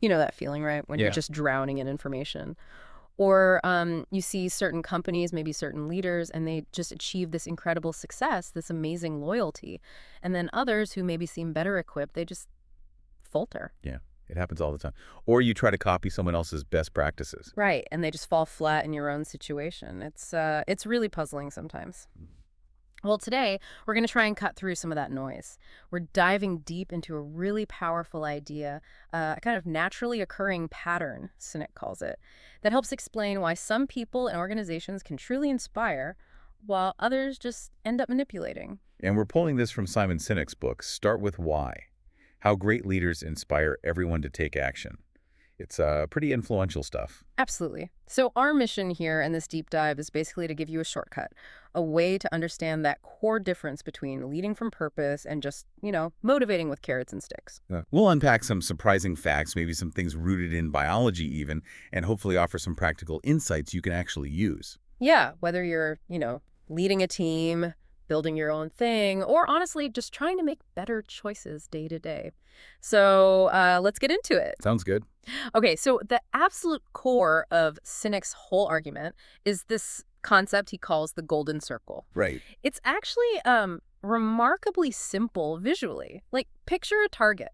You know that feeling, right? When you're Yeah. just drowning in information. Or you see certain companies, maybe certain leaders, and they just achieve this incredible success, this amazing loyalty. And then others who maybe seem better equipped, they just falter. Yeah. It happens all the time. Or you try to copy someone else's best practices. Right, and they just fall flat in your own situation. It's really puzzling sometimes. Well, today we're going to try and cut through some of that noise. We're diving deep into a really powerful idea, a kind of naturally occurring pattern, Sinek calls it, that helps explain why some people and organizations can truly inspire, while others just end up manipulating. And we're pulling this from Simon Sinek's book, Start With Why: How Great Leaders Inspire Everyone to Take Action. It's pretty influential stuff. Absolutely. So, our mission here in this deep dive is basically to give you a shortcut, a way to understand that core difference between leading from purpose and just, motivating with carrots and sticks. Yeah. We'll unpack some surprising facts, maybe some things rooted in biology even, and hopefully offer some practical insights you can actually use. Yeah, whether you're, leading a team, building your own thing, or honestly, just trying to make better choices day to day. So, let's get into it. Sounds good. Okay, so the absolute core of Sinek's whole argument is this concept he calls the golden circle. Right. It's actually remarkably simple visually. Like, picture a target,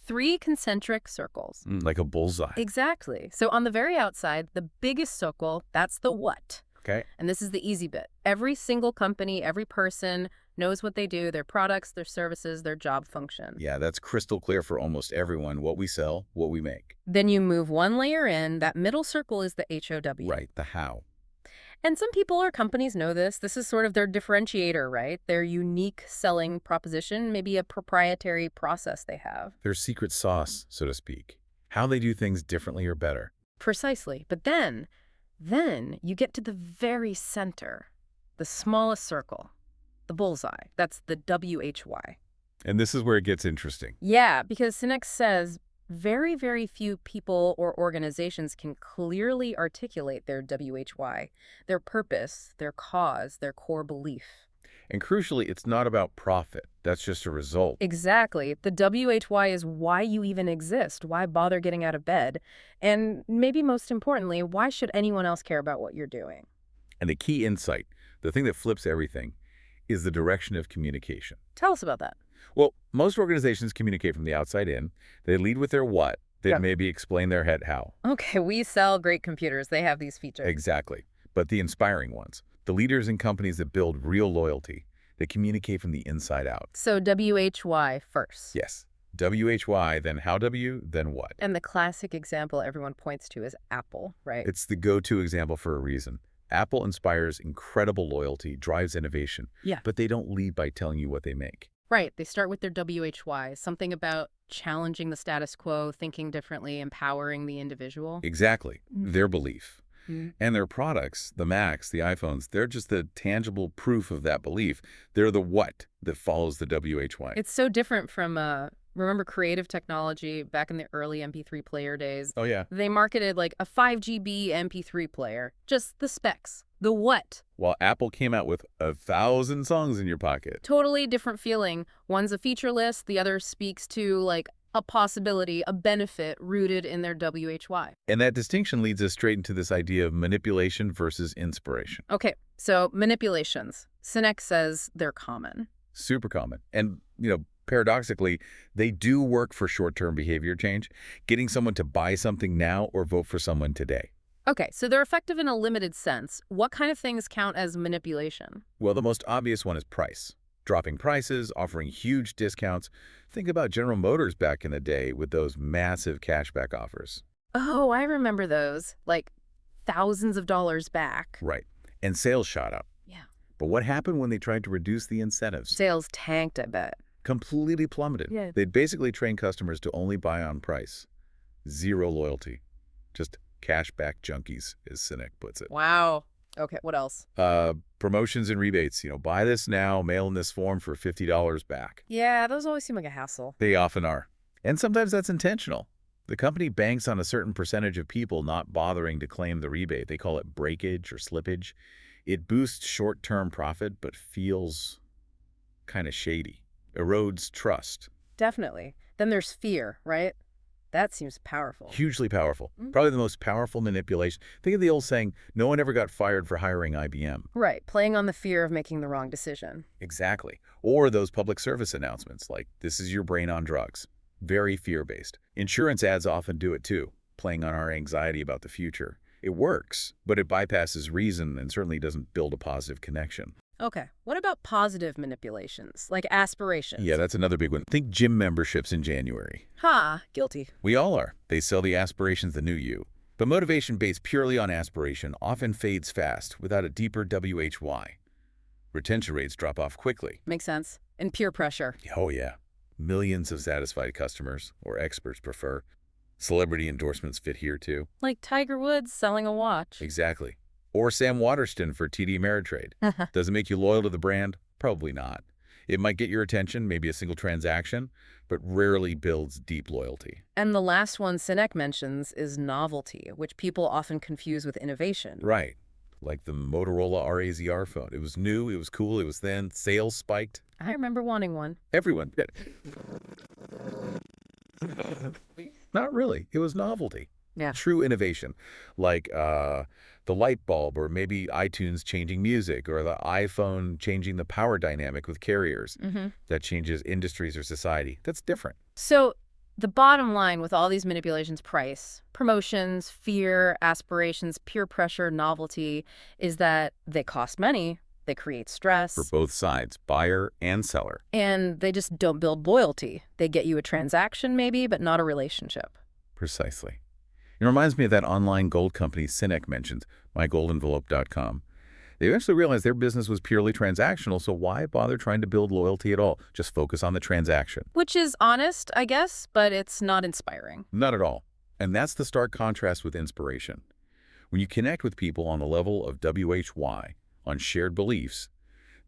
three concentric circles. Like a bullseye. Exactly. So on the very outside, the biggest circle, that's the what. Okay. And this is the easy bit. Every single company, every person knows what they do, their products, their services, their job function. Yeah, that's crystal clear for almost everyone. What we sell, what we make. Then you move one layer in, that middle circle is the HOW. Right, the how. And some people or companies know this. This is sort of their differentiator, right? Their unique selling proposition, maybe a proprietary process they have. Their secret sauce, so to speak. How they do things differently or better. Precisely. But then you get to the very center, the smallest circle, the bullseye. That's the WHY. And this is where it gets interesting. Yeah, because Sinek says very, very few people or organizations can clearly articulate their WHY, their purpose, their cause, their core belief. And crucially, it's not about profit. That's just a result. Exactly. The WHY is why you even exist, why bother getting out of bed, and maybe most importantly, why should anyone else care about what you're doing? And the key insight, the thing that flips everything, is the direction of communication. Tell us about that. Well, most organizations communicate from the outside in. They lead with their what, then Yep. maybe explain their head how. Okay, we sell great computers. They have these features. Exactly. But the inspiring ones, the leaders and companies that build real loyalty, they communicate from the inside out. So WHY first. Yes. WHY, then how W, then what. And the classic example everyone points to is Apple, right? It's the go-to example for a reason. Apple inspires incredible loyalty, drives innovation, Yeah. but they don't lead by telling you what they make. Right. They start with their WHY, something about challenging the status quo, thinking differently, empowering the individual. Exactly. Mm. Their belief. Mm. And their products, the Macs, the iPhones, they're just the tangible proof of that belief. They're the what that follows the WHY. It's so different from, remember Creative Technology back in the early MP3 player days? Oh, yeah. They marketed like a 5 GB MP3 player, just the specs, the what. While Apple came out with 1,000 songs in your pocket. Totally different feeling. One's a feature list, the other speaks to like a possibility, a benefit rooted in their WHY. And that distinction leads us straight into this idea of manipulation versus inspiration. Okay, so manipulations. Sinek says they're common. Super common. And, paradoxically, they do work for short-term behavior change, getting someone to buy something now or vote for someone today. Okay, so they're effective in a limited sense. What kind of things count as manipulation? Well, the most obvious one is price. Dropping prices, offering huge discounts. Think about General Motors back in the day with those massive cashback offers. Oh, I remember those. Like thousands of dollars back. Right. And sales shot up. Yeah. But what happened when they tried to reduce the incentives? Sales tanked, I bet. Completely plummeted. Yeah. They'd basically train customers to only buy on price. Zero loyalty. Just cashback junkies, as Sinek puts it. Wow. Okay, what else? Promotions and rebates. Buy this now, mail in this form for $50 back. Yeah, those always seem like a hassle. They often are. And sometimes that's intentional. The company banks on a certain percentage of people not bothering to claim the rebate. They call it breakage or slippage. It boosts short-term profit, but feels kind of shady. Erodes trust. Definitely. Then there's fear, right? That seems powerful. Hugely powerful. Probably the most powerful manipulation. Think of the old saying, no one ever got fired for hiring IBM. Right, playing on the fear of making the wrong decision. Exactly. Or those public service announcements like, this is your brain on drugs. Very fear-based. Insurance ads often do it too, playing on our anxiety about the future. It works, but it bypasses reason and certainly doesn't build a positive connection. Okay, what about positive manipulations, like aspirations? Yeah, that's another big one. Think gym memberships in January. Ha, guilty. We all are. They sell the aspirations, the new you. But motivation based purely on aspiration often fades fast without a deeper WHY. Retention rates drop off quickly. Makes sense. And peer pressure. Oh yeah. Millions of satisfied customers, or experts prefer. Celebrity endorsements fit here too. Like Tiger Woods selling a watch. Exactly. Or Sam Waterston for TD Ameritrade. Does it make you loyal to the brand? Probably not. It might get your attention, maybe a single transaction, but rarely builds deep loyalty. And the last one Sinek mentions is novelty, which people often confuse with innovation. Right. Like the Motorola RAZR phone. It was new, it was cool, it was thin, sales spiked. I remember wanting one. Everyone did. Not really. It was novelty. Yeah. True innovation. Like the light bulb, or maybe iTunes changing music, or the iPhone changing the power dynamic with carriers. That changes industries or society. That's different. So the bottom line with all these manipulations, price, promotions, fear, aspirations, peer pressure, novelty, is that they cost money, they create stress. For both sides, buyer and seller. And they just don't build loyalty. They get you a transaction maybe, but not a relationship. Precisely. It reminds me of that online gold company Sinek mentions, mygoldenvelope.com. They eventually realized their business was purely transactional, so why bother trying to build loyalty at all? Just focus on the transaction. Which is honest, I guess, but it's not inspiring. Not at all. And that's the stark contrast with inspiration. When you connect with people on the level of WHY, on shared beliefs,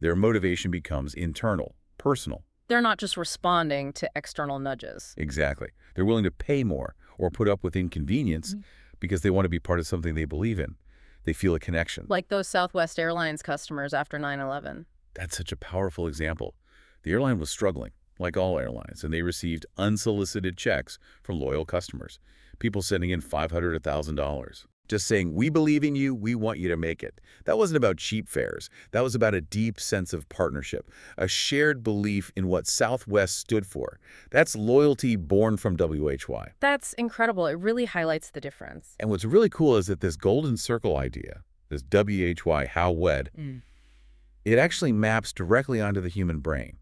their motivation becomes internal, personal. They're not just responding to external nudges. Exactly. They're willing to pay more or put up with inconvenience because they want to be part of something they believe in. They feel a connection. Like those Southwest Airlines customers after 9/11. That's such a powerful example. The airline was struggling, like all airlines, and they received unsolicited checks from loyal customers, people sending in $500 to $1,000. Just saying, we believe in you, we want you to make it. That wasn't about cheap fares. That was about a deep sense of partnership, a shared belief in what Southwest stood for. That's loyalty born from WHY. That's incredible. It really highlights the difference. And what's really cool is that this golden circle idea, this WHY, how wed, it actually maps directly onto the human brain.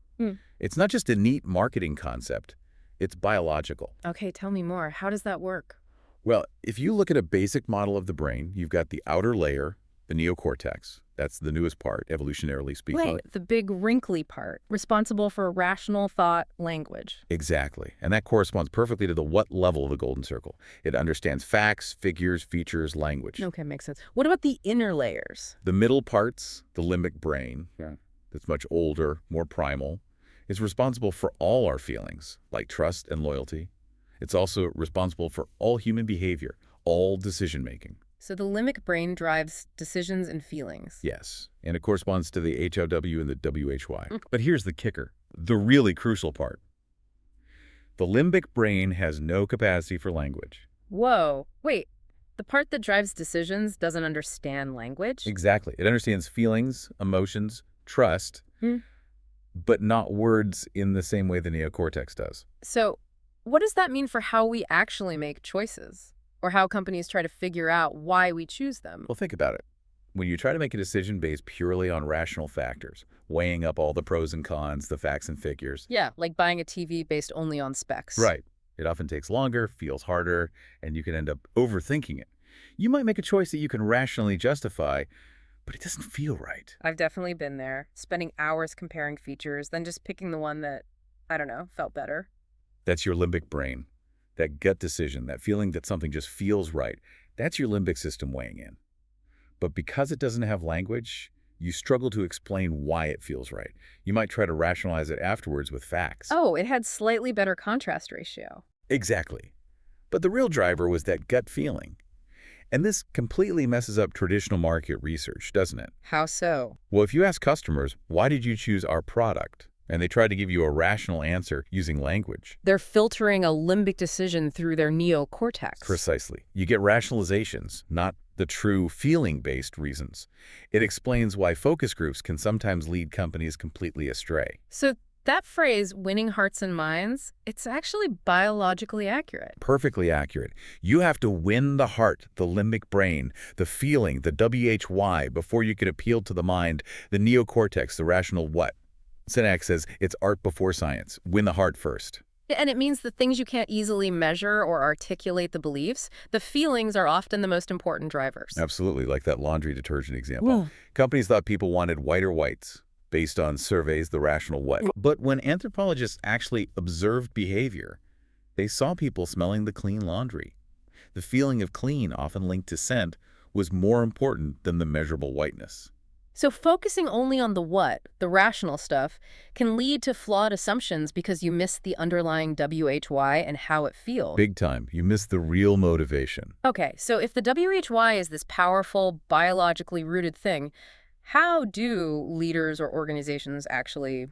It's not just a neat marketing concept. It's biological. Okay, tell me more. How does that work? Well, if you look at a basic model of the brain, you've got the outer layer, the neocortex. That's the newest part, evolutionarily speaking. Right, the big wrinkly part, responsible for rational thought language. Exactly. And that corresponds perfectly to the what level of the golden circle. It understands facts, figures, features, language. Okay, makes sense. What about the inner layers? The middle parts, the limbic brain, that's much older, more primal, is responsible for all our feelings, like trust and loyalty. It's also responsible for all human behavior, all decision-making. So the limbic brain drives decisions and feelings. Yes, and it corresponds to the HLW and the WHY. But here's the kicker, the really crucial part. The limbic brain has no capacity for language. Whoa, wait, the part that drives decisions doesn't understand language? Exactly. It understands feelings, emotions, trust, but not words in the same way the neocortex does. So what does that mean for how we actually make choices? Or how companies try to figure out why we choose them? Well, think about it. When you try to make a decision based purely on rational factors, weighing up all the pros and cons, the facts and figures. Yeah, like buying a TV based only on specs. Right. It often takes longer, feels harder, and you can end up overthinking it. You might make a choice that you can rationally justify, but it doesn't feel right. I've definitely been there, spending hours comparing features, then just picking the one that, I don't know, felt better. That's your limbic brain. That gut decision, that feeling that something just feels right, that's your limbic system weighing in. But because it doesn't have language, you struggle to explain why it feels right. You might try to rationalize it afterwards with facts. Oh, it had slightly better contrast ratio. Exactly. But the real driver was that gut feeling. And this completely messes up traditional market research, doesn't it? How so? Well, if you ask customers, why did you choose our product? And they try to give you a rational answer using language. They're filtering a limbic decision through their neocortex. Precisely. You get rationalizations, not the true feeling-based reasons. It explains why focus groups can sometimes lead companies completely astray. So that phrase, winning hearts and minds, it's actually biologically accurate. Perfectly accurate. You have to win the heart, the limbic brain, the feeling, the WHY, before you can appeal to the mind, the neocortex, the rational what. Sinek says it's art before science. Win the heart first. And it means the things you can't easily measure or articulate the beliefs, the feelings are often the most important drivers. Absolutely, like that laundry detergent example. Well, Companies thought people wanted whiter whites based on surveys, the rational what. But when anthropologists actually observed behavior, they saw people smelling the clean laundry. The feeling of clean, often linked to scent, was more important than the measurable whiteness. so focusing only on the what, the rational stuff, can lead to flawed assumptions because you miss the underlying WHY and how it feels. Big time. You miss the real motivation. Okay, so if the WHY is this powerful, biologically rooted thing, how do leaders or organizations actually,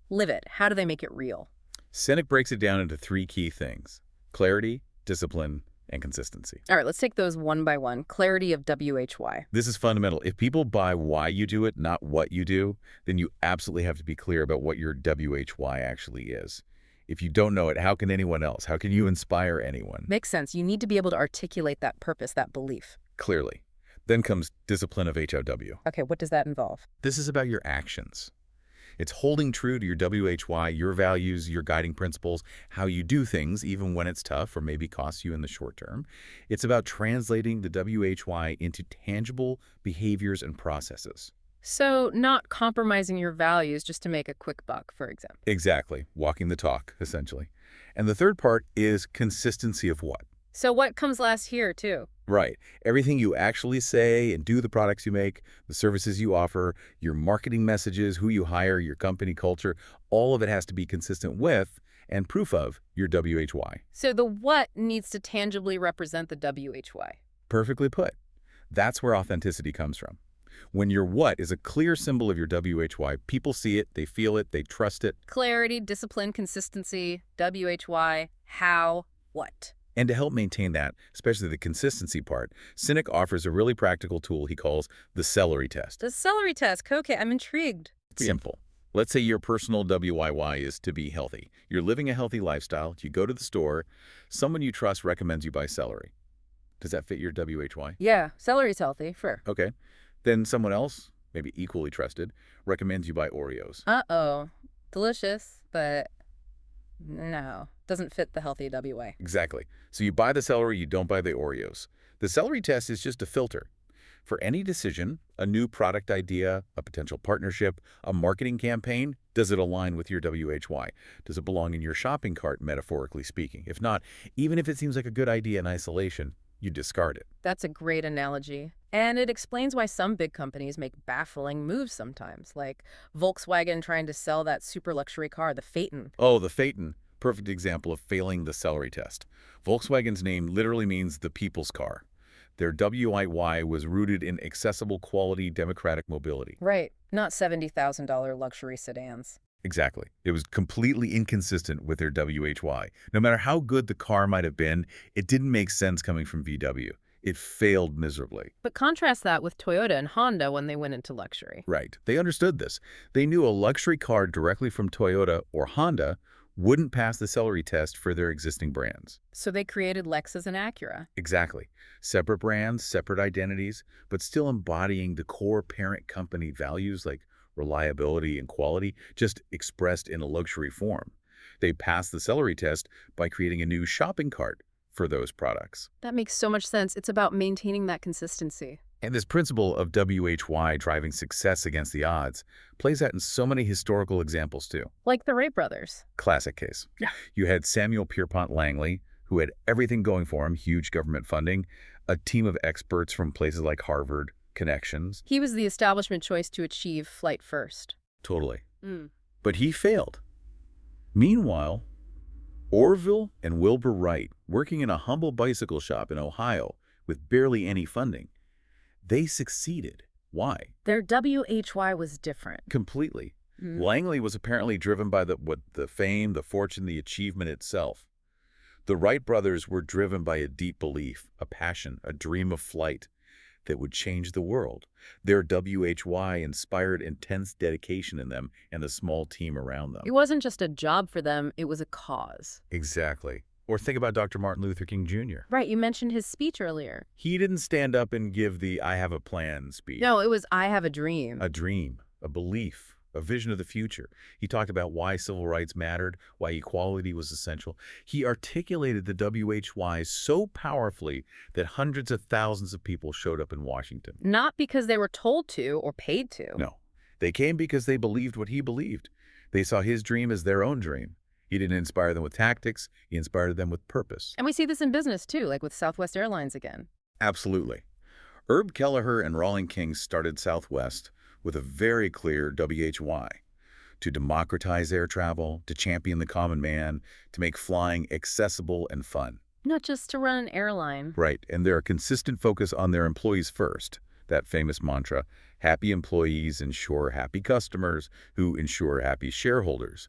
live it? How do they make it real? Sinek breaks it down into three key things: clarity, discipline, and consistency. All right, let's take those one by one. Clarity of WHY. This is fundamental. If people buy why you do it, not what you do, then you absolutely have to be clear about what your WHY actually is. If you don't know it, how can anyone else? How can you inspire anyone? Makes sense. You need to be able to articulate that purpose, that belief. Clearly. Then comes discipline of HOW. Okay, what does that involve? This is about your actions. It's holding true to your WHY, your values, your guiding principles, how you do things, even when it's tough or maybe costs you in the short term. It's about translating the WHY into tangible behaviors and processes. So not compromising your values just to make a quick buck, for example. Exactly. Walking the talk, essentially. And the third part is consistency of what? So what comes last here, too? Right. Everything you actually say and do, the products you make, the services you offer, your marketing messages, who you hire, your company culture, all of it has to be consistent with and proof of your WHY. So the what needs to tangibly represent the WHY. Perfectly put. That's where authenticity comes from. When your what is a clear symbol of your WHY, people see it, they feel it, they trust it. Clarity, discipline, consistency, WHY, how, what. And to help maintain that, especially the consistency part, Sinek offers a really practical tool he calls the celery test. The celery test. Okay, I'm intrigued. Simple. Let's say your personal WYY is to be healthy. You're living a healthy lifestyle. You go to the store. Someone you trust recommends you buy celery. Does that fit your WHY? Yeah, celery's healthy, sure. Okay. Then someone else, maybe equally trusted, recommends you buy Oreos. Uh-oh. Delicious, but no. Doesn't fit the healthy WA. Exactly. So you buy the celery, you don't buy the Oreos. The celery test is just a filter. For any decision, a new product idea, a potential partnership, a marketing campaign, does it align with your WHY? Does it belong in your shopping cart, metaphorically speaking? If not, even if it seems like a good idea in isolation, you discard it. That's a great analogy. And it explains why some big companies make baffling moves sometimes, like Volkswagen trying to sell that super luxury car, the Phaeton. Oh, the Phaeton. Perfect example of failing the celery test. Volkswagen's name literally means the people's car. Their WIY was rooted in accessible, quality, democratic mobility. Right, not $70,000 luxury sedans. Exactly. It was completely inconsistent with their WHY. No matter how good the car might have been, it didn't make sense coming from VW. It failed miserably. But contrast that with Toyota and Honda when they went into luxury. Right. They understood this. They knew a luxury car directly from Toyota or Honda wouldn't pass the celery test for their existing brands. So they created Lexus and Acura. Exactly. Separate brands, separate identities, but still embodying the core parent company values like reliability and quality, just expressed in a luxury form. They passed the celery test by creating a new shopping cart for those products. That makes so much sense. It's about maintaining that consistency. And this principle of WHY driving success against the odds plays out in so many historical examples too. Like the Wright brothers. Classic case. Yeah. You had Samuel Pierpont Langley, who had everything going for him, huge government funding, a team of experts from places like Harvard, connections. He was the establishment choice to achieve flight first. Totally. Mm. But he failed. Meanwhile, Orville and Wilbur Wright, working in a humble bicycle shop in Ohio with barely any funding, they succeeded. Why? Their WHY was different. Completely. Langley was apparently driven by the fame, the fortune, the achievement itself. The Wright brothers were driven by a deep belief, a passion, a dream of flight that would change the world. Their WHY inspired intense dedication in them and the small team around It them. wasn't just a job for them, it was a cause. Exactly. Or think about Dr. Martin Luther King Jr. Right, you mentioned his speech earlier. He didn't stand up and give the "I have a plan" No, speech. it was I have a dream. A dream, a belief, a vision of the future. He talked about why civil rights mattered, why equality was essential. He articulated the WHY so powerfully that hundreds of thousands of people showed up in Washington. Not because they were told to or paid to. No, they came because they believed what he believed. They saw his dream as their own dream. He didn't inspire them with tactics, he inspired them with purpose. And we see this in business too, like with Southwest Airlines again. Absolutely. Herb Kelleher and Rawling King started Southwest with a very clear WHY: to democratize air travel, to champion the common man, to make flying accessible and fun. Not just to run an airline. Right, and they're a consistent focus on their employees first. That famous mantra, happy employees ensure happy customers who ensure happy shareholders.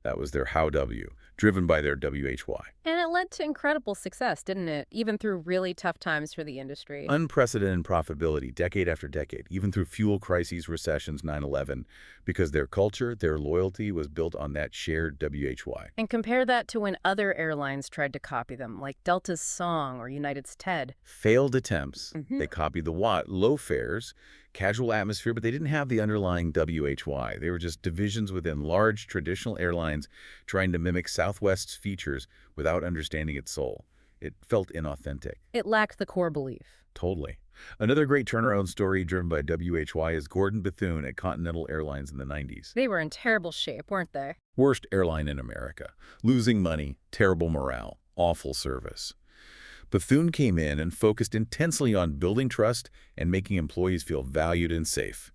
That was their how W, driven by their WHY. And it led to incredible success, didn't it? Even through really tough times for the industry. Unprecedented profitability decade after decade, even through fuel crises, recessions, 9/11, because their culture, their loyalty was built on that shared WHY. And compare that to when other airlines tried to copy them, like Delta's Song or United's TED. Failed attempts. Mhm. They copied the what? Low fares, casual atmosphere, but they didn't have the underlying WHY. They were just divisions within large traditional airlines trying to mimic Southwest's features without understanding its soul. It felt inauthentic. It lacked the core belief. Totally. Another great turnaround story driven by WHY is Gordon Bethune at Continental Airlines in the 90s. They were in terrible shape, weren't they? Worst airline in America. Losing money, terrible morale, awful service. Bethune came in and focused intensely on building trust and making employees feel valued and safe.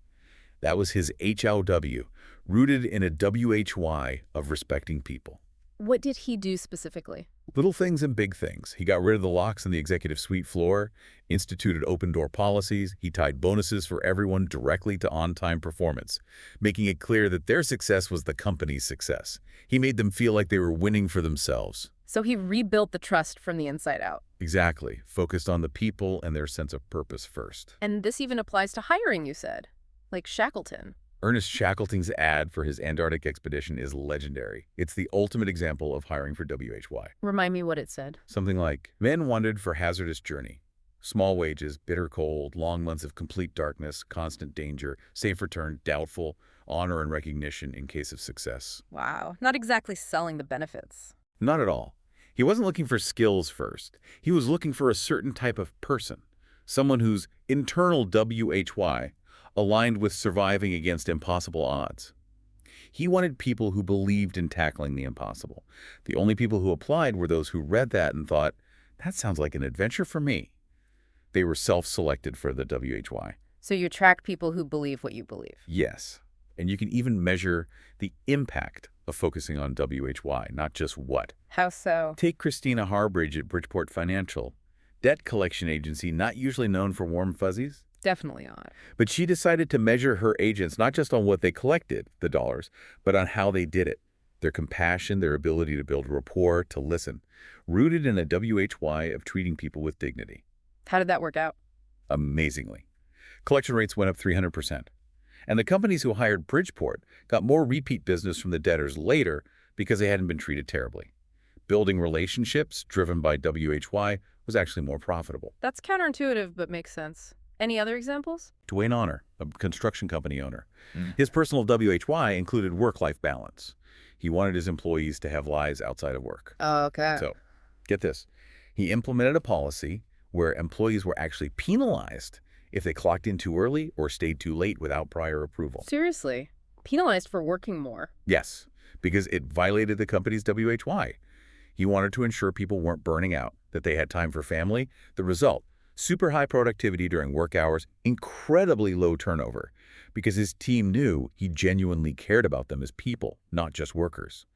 That was his HOW, rooted in a WHY of respecting people. What did he do specifically? Little things and big things. He got rid of the locks on the executive suite floor, instituted open-door policies, he tied bonuses for everyone directly to on-time performance, making it clear that their success was the company's success. He made them feel like they were winning for themselves. So he rebuilt the trust from the inside out. Exactly. Focused on the people and their sense of purpose first. And this even applies to hiring, you said. Like Shackleton. Ernest Shackleton's ad for his Antarctic expedition is legendary. It's the ultimate example of hiring for WHY. Remind me what it said. Something like, men wanted for hazardous journey. Small wages, bitter cold, long months of complete darkness, constant danger, safe return, doubtful, honor and recognition in case of success. Wow. Not exactly selling the benefits. Not at all. He wasn't looking for skills first. He was looking for a certain type of person, someone whose internal WHY aligned with surviving against impossible odds. He wanted people who believed in tackling the impossible. The only people who applied were those who read that and thought, that sounds like an adventure for me. They were self-selected for the WHY. So you attract people who believe what you believe. Yes. And you can even measure the impact of focusing on WHY, not just what. How so? Take Christina Harbridge at Bridgeport Financial, debt collection agency not usually known for warm fuzzies. Definitely not. But she decided to measure her agents not just on what they collected, the dollars, but on how they did it. Their compassion, their ability to build rapport, to listen, rooted in a WHY of treating people with dignity. How did that work out? Amazingly. Collection rates went up 300%. And the companies who hired Bridgeport got more repeat business from the debtors later because they hadn't been treated terribly. Building relationships driven by WHY was actually more profitable. That's counterintuitive, but makes sense. Any other examples? Dwayne Honor, a construction company owner. His personal WHY included work-life balance. He wanted his employees to have lives outside of work. Okay. So, get this. He implemented a policy where employees were actually penalized if they clocked in too early or stayed too late without prior approval. Seriously? Penalized for working more? Yes, because it violated the company's WHY. He wanted to ensure people weren't burning out, that they had time for family. The result, super high productivity during work hours, incredibly low turnover, because his team knew he genuinely cared about them as people, not just workers.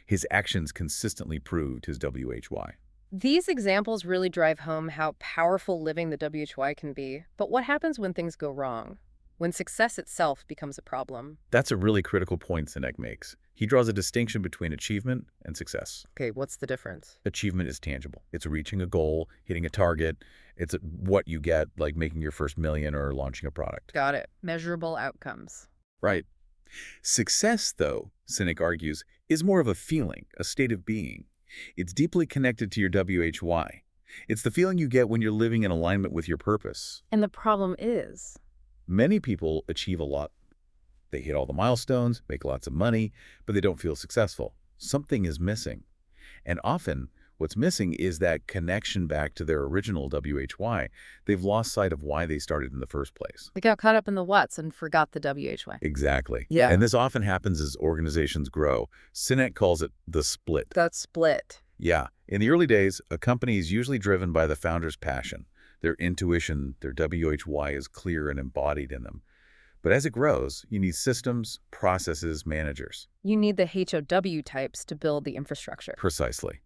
His actions consistently proved his WHY. These examples really drive home how powerful living the WHY can be. But what happens when things go wrong? when success itself becomes a problem. That's a really critical point Sinek makes. He draws a distinction between achievement and success. Okay, what's the difference? Achievement is tangible. It's reaching a goal, hitting a target. It's what you get, like making your first million or launching a product. Got it. Measurable outcomes. Right. Success, though, Sinek argues, is more of a feeling, a state of being. It's deeply connected to your WHY. It's the feeling you get when you're living in alignment with your purpose. And the problem is, Many people achieve a lot. They hit all the milestones, make lots of money, but they don't feel successful. Something is missing. And often, what's missing is that connection back to their original WHY. They've lost sight of why they started in the first place. they got caught up in the what's and forgot the WHY. Exactly. Yeah. And this often happens as organizations grow. Sinek calls it the split. That split. Yeah. In the early days, a company is usually driven by the founder's passion. Their intuition, their WHY is clear and embodied in them. But as it grows, you need systems, processes, managers. You need the HOW types to build the infrastructure. Precisely.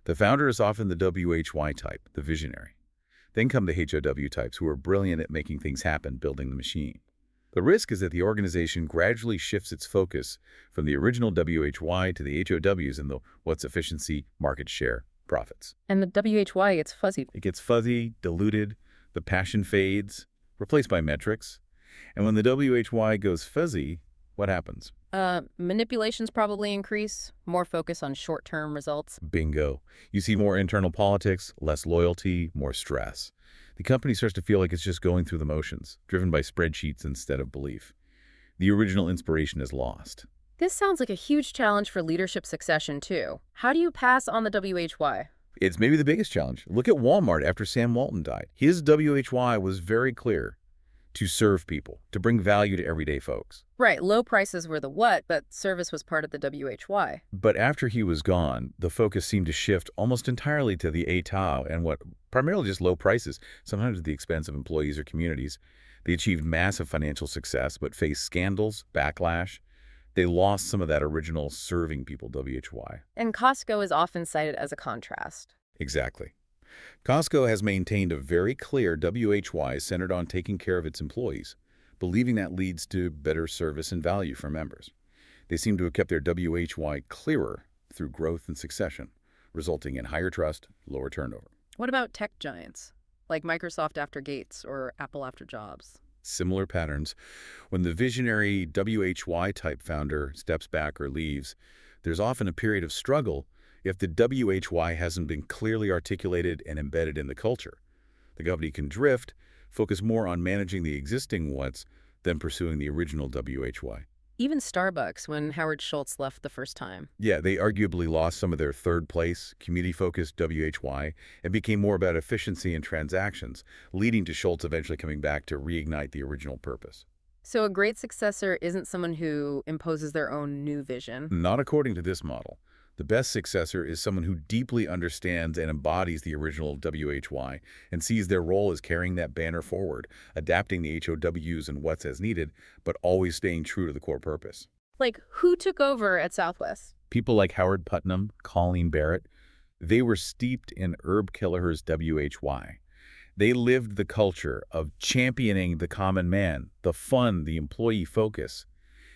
The founder is often the WHY type, the visionary. Then come the HOW types who are brilliant at making things happen, building the machine. The risk is that the organization gradually shifts its focus from the original WHY to the HOWs and the what's efficiency, market share, profits. And the WHY gets fuzzy. It gets fuzzy, diluted, the passion fades, replaced by metrics. And when the WHY goes fuzzy, what happens? Manipulations probably increase, more focus on short-term results. Bingo. You see more internal politics, less loyalty, more stress. The company starts to feel like it's just going through the motions, driven by spreadsheets instead of belief. The original inspiration is lost. This sounds like a huge challenge for leadership succession, too. How do you pass on the WHY? It's maybe the biggest challenge. Look at Walmart after Sam Walton died. His WHY was very clear: to serve people, to bring value to everyday folks. Right, low prices were the what, but service was part of the WHY. But after he was gone, the focus seemed to shift almost entirely to the ATOW and primarily just low prices, sometimes at the expense of employees or communities. They achieved massive financial success, but faced scandals, backlash. They lost some of that original serving people WHY. And Costco is often cited as a contrast. Exactly. Costco has maintained a very clear WHY centered on taking care of its employees, believing that leads to better service and value for members. They seem to have kept their WHY clearer through growth and succession, resulting in higher trust, lower turnover. What about tech giants, like Microsoft after Gates or Apple after Jobs? Similar patterns. When the visionary WHY-type founder steps back or leaves, there's often a period of struggle if the WHY hasn't been clearly articulated and embedded in the culture. The company can drift, focus more on managing the existing what's than pursuing the original WHY. Even Starbucks, when Howard Schultz left the first time. Yeah, they arguably lost some of their third place, community-focused WHY, and became more about efficiency and transactions, leading to Schultz eventually coming back to reignite the original purpose. So a great successor isn't someone who imposes their own new vision. Not according to this model. The best successor is someone who deeply understands and embodies the original WHY and sees their role as carrying that banner forward, adapting the HOWs and what's as needed, but always staying true to the core purpose. Like, who took over at Southwest? People like Howard Putnam, Colleen Barrett, they were steeped in Herb Kelleher's WHY. They lived the culture of championing the common man, the fun, the employee focus.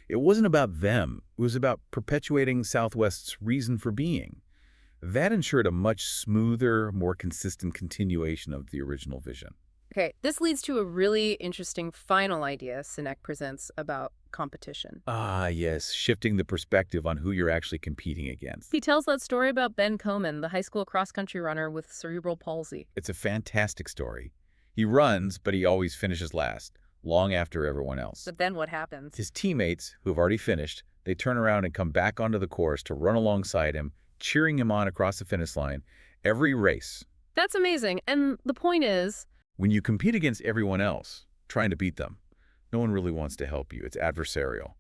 It wasn't about them. It was about perpetuating Southwest's reason for being. That ensured a much smoother, more consistent continuation of the original vision. Okay, this leads to a really interesting final idea Sinek presents about competition. Ah, yes, shifting the perspective on who you're actually competing against. He tells that story about Ben Coman, the high school cross-country runner with cerebral palsy. It's a fantastic story. He runs, but he always finishes last, long after everyone else. But then what happens? His teammates, who have already finished, they turn around and come back onto the course to run alongside him, cheering him on across the finish line every race. That's amazing. And the point is, when you compete against everyone else, trying to beat them, no one really wants to help you. It's adversarial.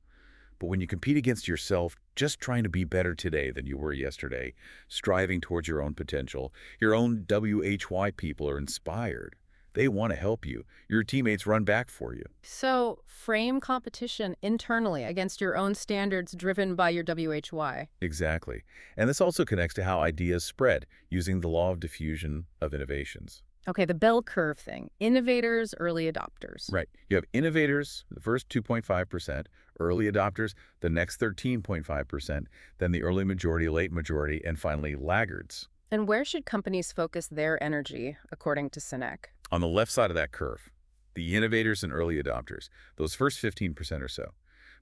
But when you compete against yourself, just trying to be better today than you were yesterday, striving towards your own potential, your own WHY people are inspired. They want to help you. Your teammates run back for you. so frame competition internally against your own standards driven by your WHY. Exactly. And this also connects to how ideas spread using the law of diffusion of innovations. Okay, the bell curve thing. Innovators, early adopters. Right. You have innovators, the first 2.5%, early adopters, the next 13.5%, then the early majority, late majority, and finally laggards. And where should companies focus their energy, according to Sinek? On the left side of that curve, the innovators and early adopters, those first 15% or so.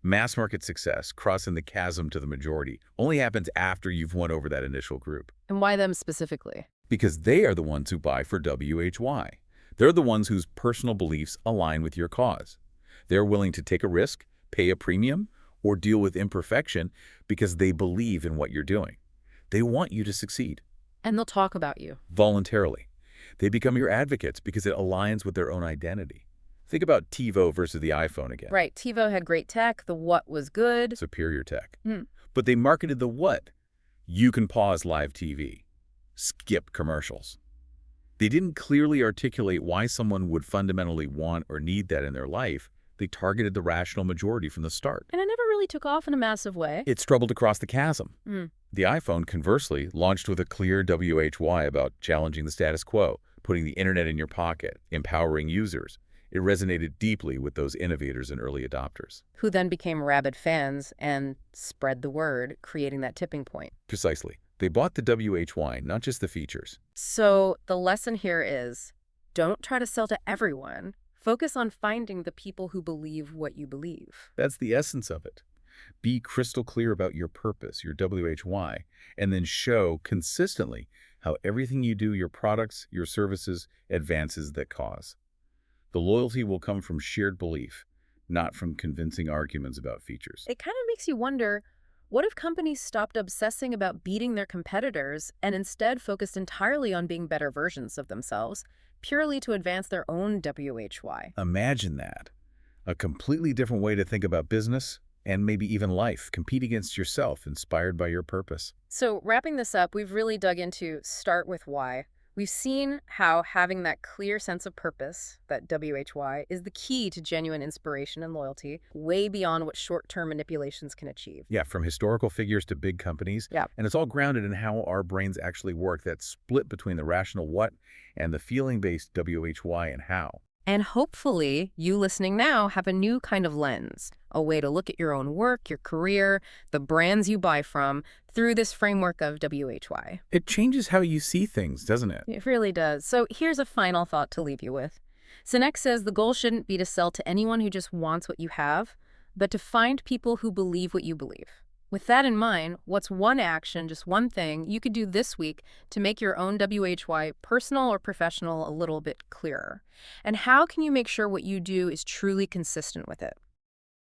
Mass market success, crossing the chasm to the majority, only happens after you've won over that initial group. And why them specifically? Because they are the ones who buy for WHY. They're the ones whose personal beliefs align with your cause. They're willing to take a risk, pay a premium, or deal with imperfection because they believe in what you're doing. They want you to succeed. And they'll talk about you. Voluntarily. They become your advocates because it aligns with their own identity. Think about TiVo versus the iPhone again. Right, TiVo had great tech, the what was good. Superior tech. Hmm. But they marketed the what. You can pause live TV. Skip commercials. They didn't clearly articulate why someone would fundamentally want or need that in their life. They targeted the rational majority from the start. And it never really took off in a massive way. It struggled to cross the chasm. Hmm. The iPhone, conversely, launched with a clear WHY about challenging the status quo, putting the internet in your pocket, empowering users. It resonated deeply with those innovators and early adopters. Who then became rabid fans and spread the word, creating that tipping point. Precisely. They bought the WHY, not just the features. So the lesson here is, don't try to sell to everyone. Focus on finding the people who believe what you believe. That's the essence of it. Be crystal clear about your purpose, your WHY, and then show consistently how everything you do, your products, your services, advances that cause. The loyalty will come from shared belief, not from convincing arguments about features. It kind of makes you wonder, what if companies stopped obsessing about beating their competitors and instead focused entirely on being better versions of themselves, purely to advance their own WHY? Imagine that. A completely different way to think about business and maybe even life. Compete against yourself, inspired by your purpose. So wrapping this up, we've really dug into start with why. We've seen how having that clear sense of purpose, that WHY, is the key to genuine inspiration and loyalty, way beyond what short-term manipulations can achieve. Yeah, from historical figures to big companies. Yeah. And it's all grounded in how our brains actually work, that split between the rational what and the feeling-based WHY and how. And hopefully, you listening now have a new kind of lens, a way to look at your own work, your career, the brands you buy from, through this framework of WHY. It changes how you see things, doesn't it? It really does. So here's a final thought to leave you with. Sinek says the goal shouldn't be to sell to anyone who just wants what you have, but to find people who believe what you believe. With that in mind, what's one action, just one thing, you could do this week to make your own WHY, personal or professional, a little bit clearer? And how can you make sure what you do is truly consistent with it?